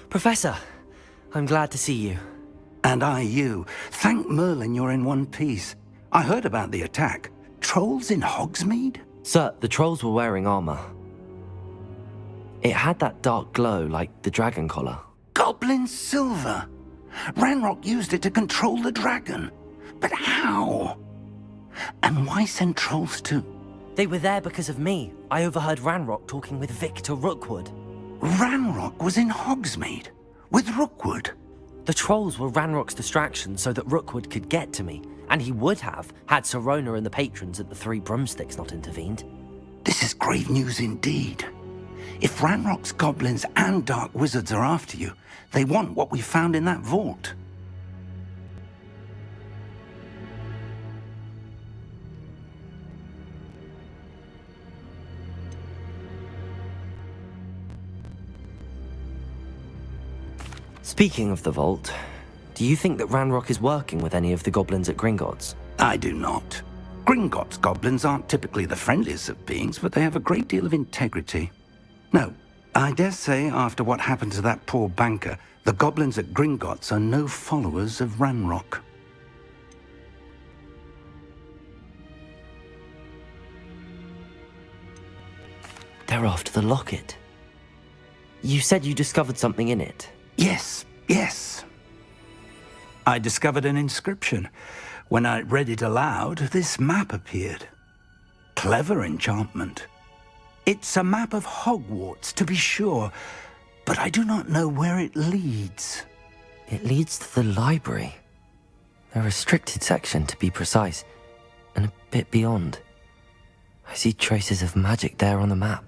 Professor, I'm glad to see you. And I you. Thank Merlin you're in one piece. I heard about the attack. Trolls in Hogsmeade? Sir, the trolls were wearing armor. It had that dark glow like the dragon collar. Goblin silver! Ranrock used it to control the dragon. But how? And why send trolls too? They were there because of me. I overheard Ranrock talking with Victor Rookwood. Ranrock was in Hogsmeade? With Rookwood? The trolls were Ranrock's distraction so that Rookwood could get to me. And he would have, had Sirona and the patrons at the Three Broomsticks not intervened. This is grave news indeed. If Ranrock's goblins and dark wizards are after you, they want what we found in that vault. Speaking of the vault, do you think that Ranrock is working with any of the goblins at Gringotts? I do not. Gringotts goblins aren't typically the friendliest of beings, but they have a great deal of integrity. No, I dare say after what happened to that poor banker, the goblins at Gringotts are no followers of Ranrock. They're after the locket. You said you discovered something in it. Yes. I discovered an inscription. When I read it aloud, this map appeared. Clever enchantment. It's a map of Hogwarts, to be sure, but I do not know where it leads. It leads to the library. A restricted section, to be precise, and a bit beyond. I see traces of magic there on the map.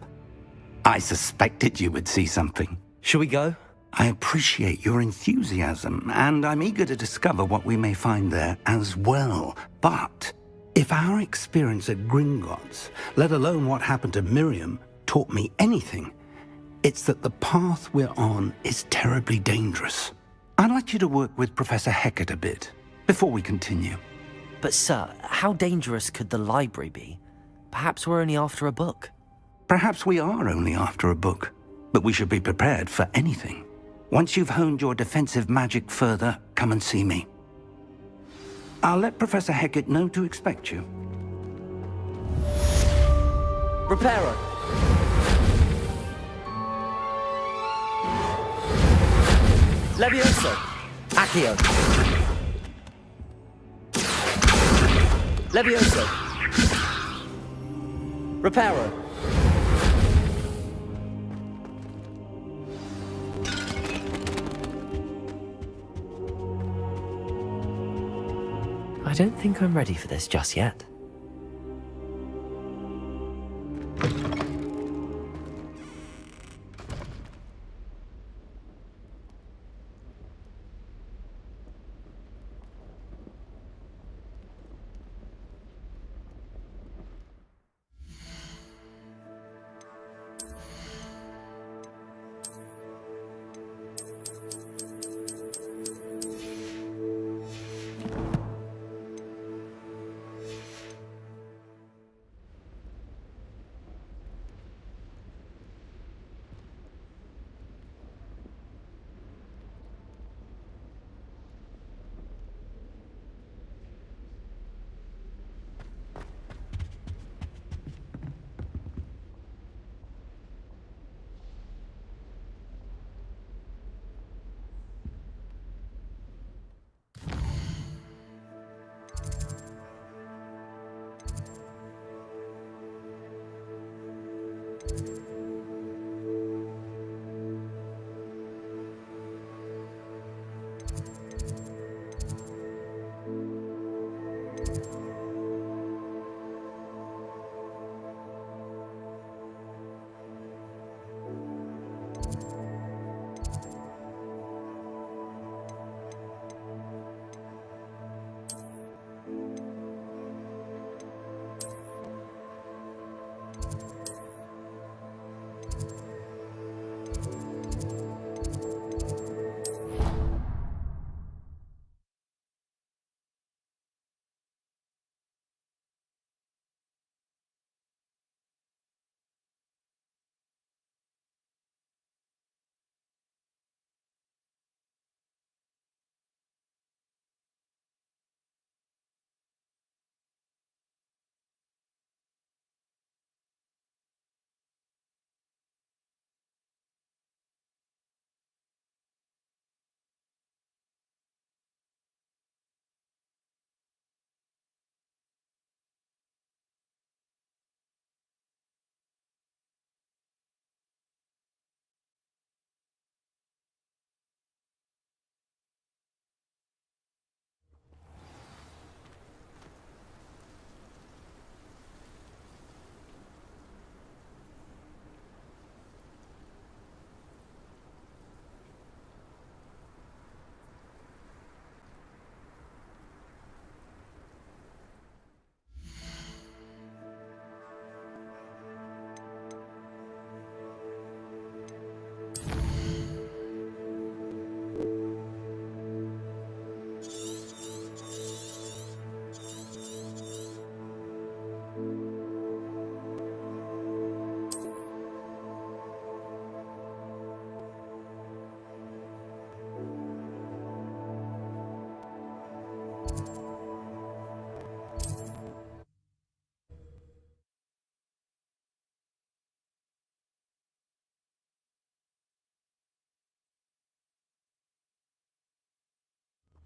I suspected you would see something. Shall we go? I appreciate your enthusiasm, and I'm eager to discover what we may find there as well. But if our experience at Gringotts, let alone what happened to Miriam, taught me anything, it's that the path we're on is terribly dangerous. I'd like you to work with Professor Hecat a bit before we continue. But sir, how dangerous could the library be? Perhaps we're only after a book. Perhaps we are only after a book, but we should be prepared for anything. Once you've honed your defensive magic further, come and see me. I'll let Professor Hecat know to expect you. Reparo! Levioso! Accio! Levioso! Reparo! I don't think I'm ready for this just yet.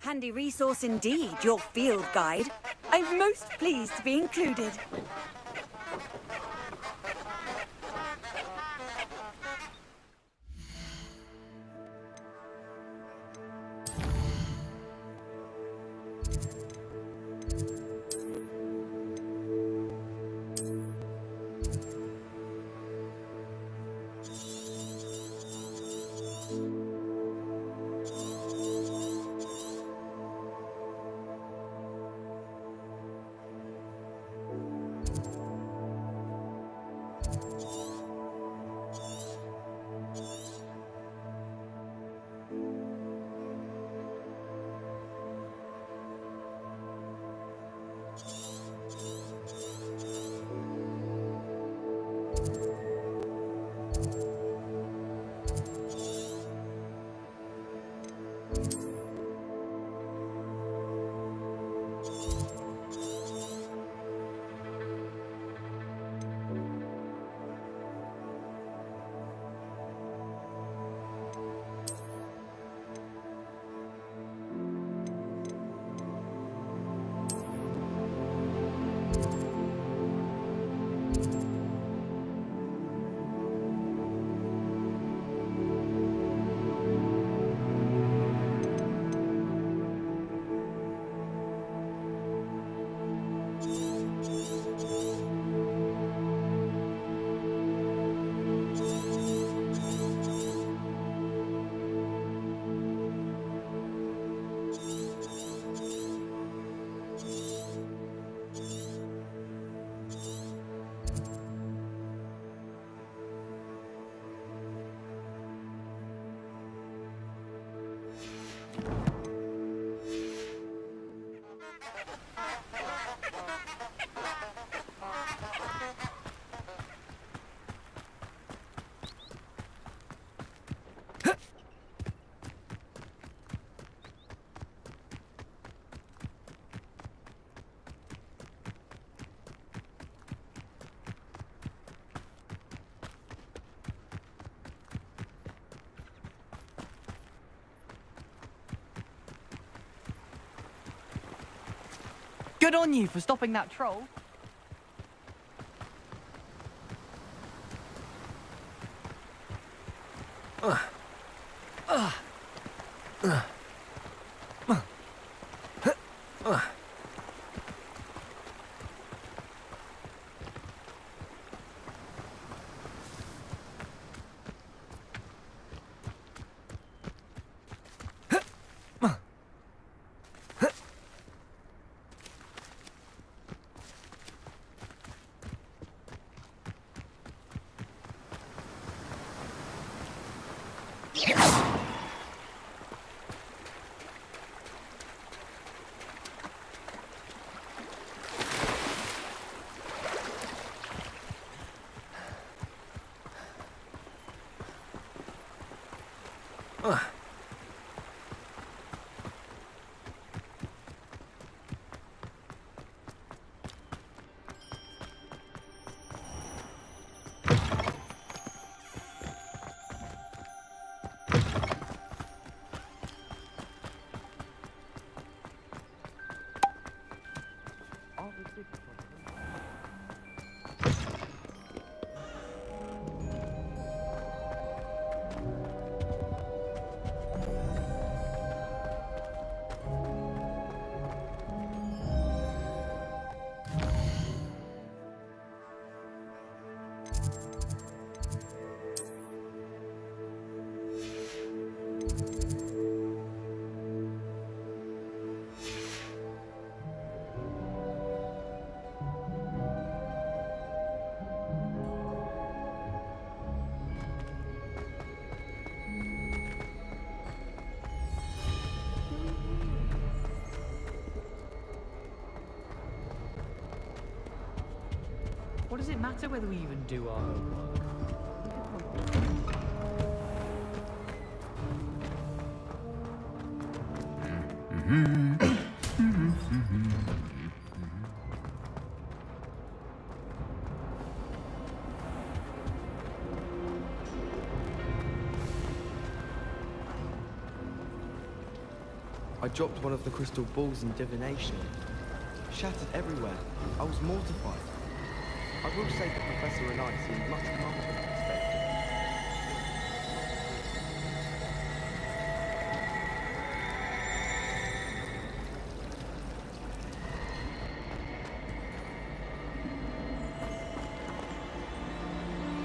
Handy resource indeed, your field guide. I'm most pleased to be included. Good on you for stopping that troll. What does it matter whether we even do our homework? I dropped one of the crystal balls in divination. Shattered everywhere. I was mortified. I will say the Professor and I seemed much calmer than I expected.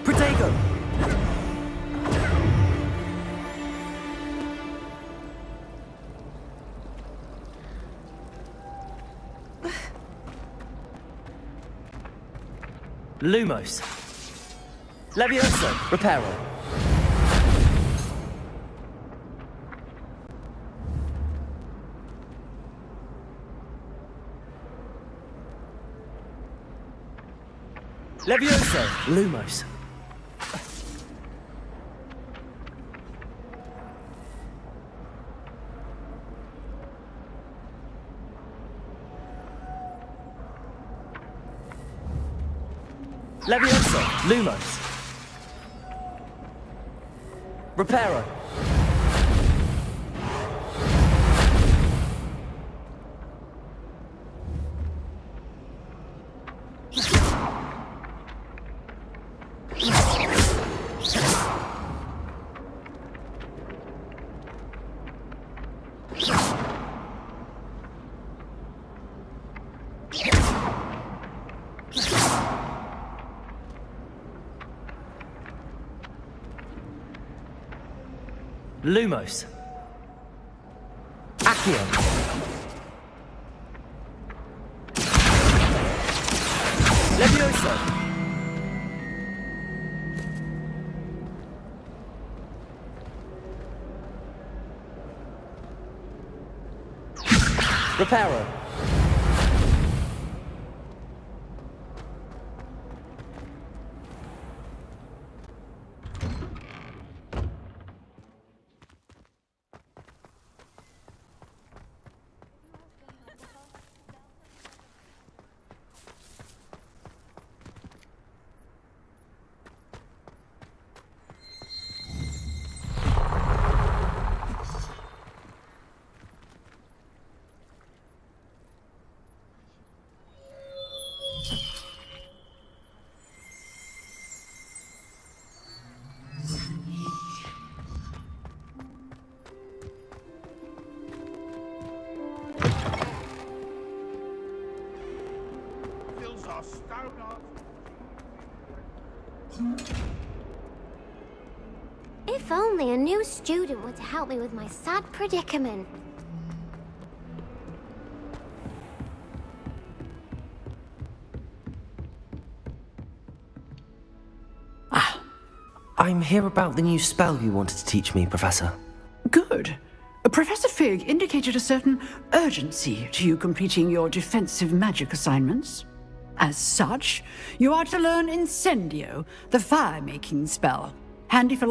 Protego! Lumos. Levioso. Reparo. Levioso. Lumos. Levioso. Lumos. Reparo. Lumos. Accio. Levioso. Reparo. spells are stone art. If only a new student were to help me with my sad predicament. I'm here about the new spell you wanted to teach me, Professor. Good. Professor Fig indicated a certain urgency to you completing your defensive magic assignments. As such, you are to learn Incendio, the fire-making spell. Handy for